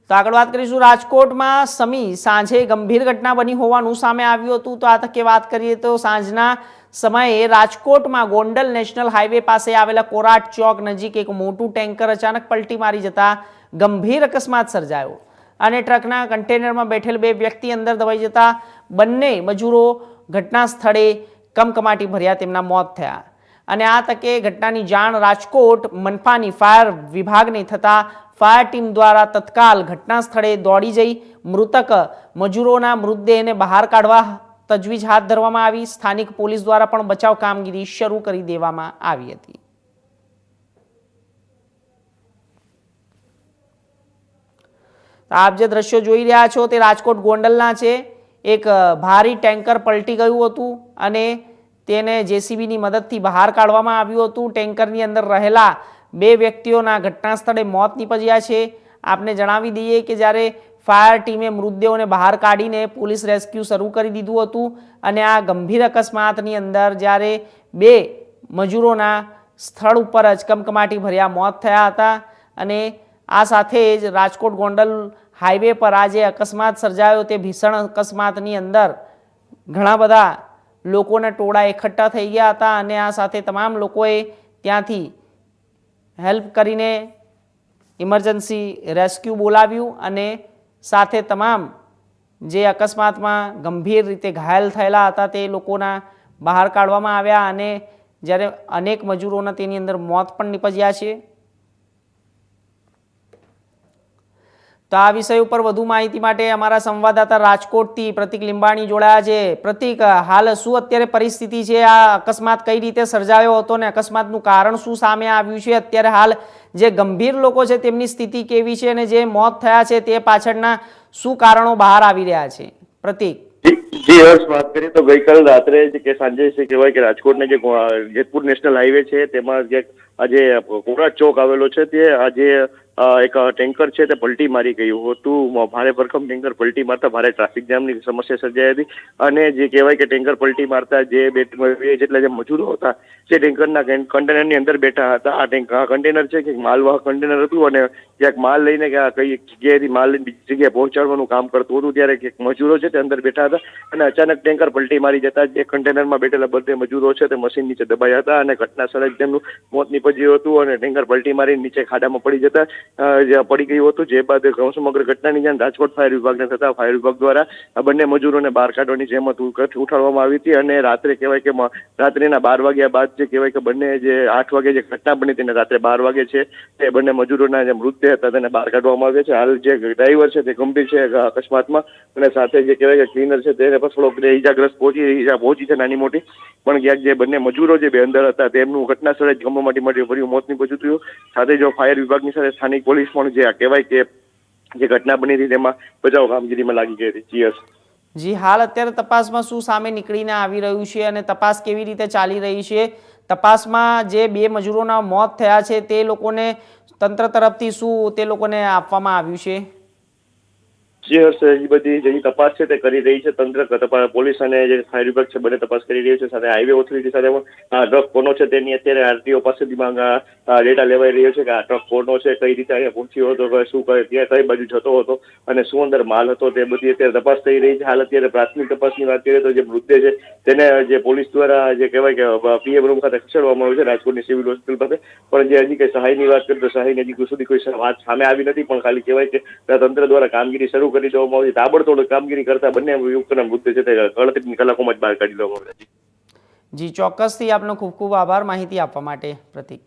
તો આગળ વાત કરીશું રાજકોટમાં સમી સાંજે ગંભીર ઘટના બની હોવાનું સામે આવ્યું હતું। તો આ તકે વાત કરીએ તો સાંજના સમયે રાજકોટમાં ગોંડલ નેશનલ હાઈવે પાસે આવેલા કોરાટ ચોક નજીક એક મોટું ટેન્કર અચાનક પલટી મારી જતા ગંભીર અકસ્માત સર્જાયો અને ટ્રકના કન્ટેનરમાં બેઠેલ બે વ્યક્તિ અંદર દબાઈ જતા બંને મજૂરો ઘટના સ્થળે કમકમાટી ભર્યા તેમના મોત થયા અને આ તકે ઘટનાની જાણ રાજકોટ મનપાની ફાયર વિભાગને થતા फायर टीम द्वारा तत्काल घटना स्थले दौड़ी जई मृतक मजूरोना मृतदेहने बहार काढवा तजवीज हाथ धरवामां आवी। स्थानिक पोलीस द्वारा पण बचाव कामगीरी शरू करी देवामां आवी हती। आप जे दृश्यो जोई रह्या छो ते राजकोट गोंडलना छे। एक भारी टेंकर पलटी गयुं हतुं अने तेने जेसीबीनी मददथी बहार काढवामां आव्युं हतुं। टेंकरनी अंदर रहेला બે વ્યક્તિઓના ઘટના સ્થળે મોત નીપજ્યા છે। આપને જણાવી દઈએ કે જ્યારે ફાયર ટીમે મૃતદેહોને બહાર કાઢીને પોલીસ રેસ્ક્યુ શરૂ કરી દીધું હતું અને આ ગંભીર અકસ્માતની અંદર જ્યારે બે મજૂરોના સ્થળ ઉપર જ કમકમાટી ભર્યા મોત થયા હતા અને આ સાથે જ રાજકોટ ગોંડલ હાઈવે પર આ જે અકસ્માત સર્જાયો તે ભીષણ અકસ્માતની અંદર ઘણા બધા લોકોના ટોળા એકઠા થઈ ગયા હતા અને આ સાથે તમામ લોકોએ ત્યાંથી हेल्प करीने इमरजन्सी रेस्क्यू बोलाव्યું અને સાથે તમામ જે અકસ્માતમાં ગંભીર રીતે ઘાયલ થયેલા હતા તે લોકોના બહાર કાઢવામાં આવ્યા અને જ્યારે અનેક મજૂરોના તેની અંદર મોત પણ નીપજ્યા છે। તો આ વિષય ઉપર વધુ માહિતી માટે અમારા સંવાદદાતા રાજકોટથી પ્રતિક લીંબાણી જોડાયા છે। પ્રતિક, હાલ શું અત્યારે પરિસ્થિતિ છે? આ અકસ્માત કઈ રીતે સર્જાયો હતો ને અકસ્માતનું કારણ શું સામે આવ્યું છે? અત્યારે હાલ જે ગંભીર લોકો છે તેમની સ્થિતિ કેવી છે અને જે મોત થયા છે તે પાછળના શું કારણો બહાર આવી રહ્યા છે? પ્રતિક જી હર્ષ, વાત કરીએ તો ગઈકાલ રાત્રે કે સાંજે કહેવાય કે રાજકોટના જે જેતપુર નેશનલ હાઈવે છે તેમાં જે આજે કોરાટ ચોક આવેલો છે તે આજે એક ટેન્કર છે તે પલટી મારી ગયું હતું। ભારે ભરખમ ટેન્કર પલટી મારતા ભારે ટ્રાફિક જામની સમસ્યા સર્જાઈ હતી અને જે કહેવાય કે ટેન્કર પલટી મારતા જે બે જેટલા જે મજૂરો હતા જે ટેન્કરના કન્ટેનરની અંદર બેઠા હતા। આ કન્ટેનર છે કે માલવાહક કન્ટેનર હતું અને ક્યાંક માલ લઈને કઈ જગ્યાએથી માલ લઈને બીજી જગ્યાએ પહોંચાડવાનું કામ કરતું હતું ત્યારે ક્યાંક મજૂરો છે તે અંદર બેઠા હતા અને અચાનક ટેન્કર પલટી મારી જતા જે કન્ટેનરમાં બેઠેલા બધે મજૂરો છે તે મશીન નીચે દબાયા હતા અને ઘટના સ્થળે તેમનું મોત નીપજ્યું હતું અને ટેન્કર પલટી મારી નીચે ખાડામાં પડી જતા પડી ગયું હતું। જે બાદ સમગ્ર ઘટનાની જાણ રાજકોટ ફાયર વિભાગને થતા ફાયર વિભાગ દ્વારા આ બંને મજૂરોને બહાર કાઢવાની જહેમત ઉઠાડવામાં આવી હતી અને રાત્રે કહેવાય કે રાત્રિના 12 વાગ્યા બાદ જે કહેવાય કે બંને જે 8 વાગે જે ઘટના બની તેને રાત્રે 12 વાગે છે તે બંને મજૂરોના જે મૃતદેહ હતા તેને બહાર કાઢવામાં આવ્યા છે। હાલ જે ડ્રાઈવર છે તે ગંભીર છે અકસ્માતમાં અને સાથે જે કહેવાય કે ક્લીનર છે તેને પણ થોડોક ઈજાગ્રસ્ત પહોંચી છે નાની મોટી, પણ ક્યાંક જે બંને મજૂરો જે બે અંદર હતા તેમનું ઘટના સ્થળે જ કમકમાટી ભર્યું મોત નીપજ્યું હતું। સાથે જો ફાયર વિભાગની સાથે સ્થાનિક પોલીસ પણ જે કહેવાય કે જે ઘટના બની હતી તેમાં બચાવ કામગીરીમાં લાગી ગઈ હતી। જી, હાલ અત્યારે તપાસમાં શું સામે નીકળીને આવી રહ્યું છે અને તપાસ કેવી રીતે ચાલી રહી છે? તપાસમાં જે બે મજૂરોના મોત થયા છે તે લોકોને તંત્ર તરફથી શું તે લોકોને આપવામાં આવ્યું છે? જી હર્ષ, એ બધી જે તપાસ છે તે કરી રહી છે તંત્ર, પોલીસ અને જે ફાયર વિભાગ છે બંને તપાસ કરી રહ્યું છે। સાથે હાઈવે ઓથોરિટી સાથે પણ આ ટ્રક કોનો છે તેની અત્યારે આરટીઓ પાસેથી ડેટા લેવાઈ રહ્યો છે કે આ ટ્રક કોનો છે, કઈ રીતે અહીંયા પહોંચ્યો હતો, શું ત્યાં કઈ બાજુ જતો હતો અને શું અંદર માલ હતો તે બધી અત્યારે તપાસ થઈ રહી છે। હાલ અત્યારે પ્રાથમિક તપાસની વાત કરીએ તો જે મૃતદેહ છે તેને જે પોલીસ દ્વારા જે કહેવાય કે પીએમ રૂમ ખાતે ખસેડવામાં આવ્યો છે રાજકોટની સિવિલ હોસ્પિટલ પાસે, પણ જે હજી કઈ સહાયની વાત કરીએ તો સહાયની હજી સુધી કોઈ વાત સામે આવી નથી, પણ ખાલી કહેવાય કે તંત્ર દ્વારા કામગીરી શરૂ કરી દેવામાં આવી। તાબડતોડ કામગીરી કરતા બંને યુવકોના મૃતદેહ છે તે ગણતરીની કલાકોમાં જ બહાર કાઢી દેવામાં આવ્યા છે। જી, ચોક્કસથી આપનો ખૂબ ખૂબ આભાર માહિતી આપવા માટે પ્રતિક।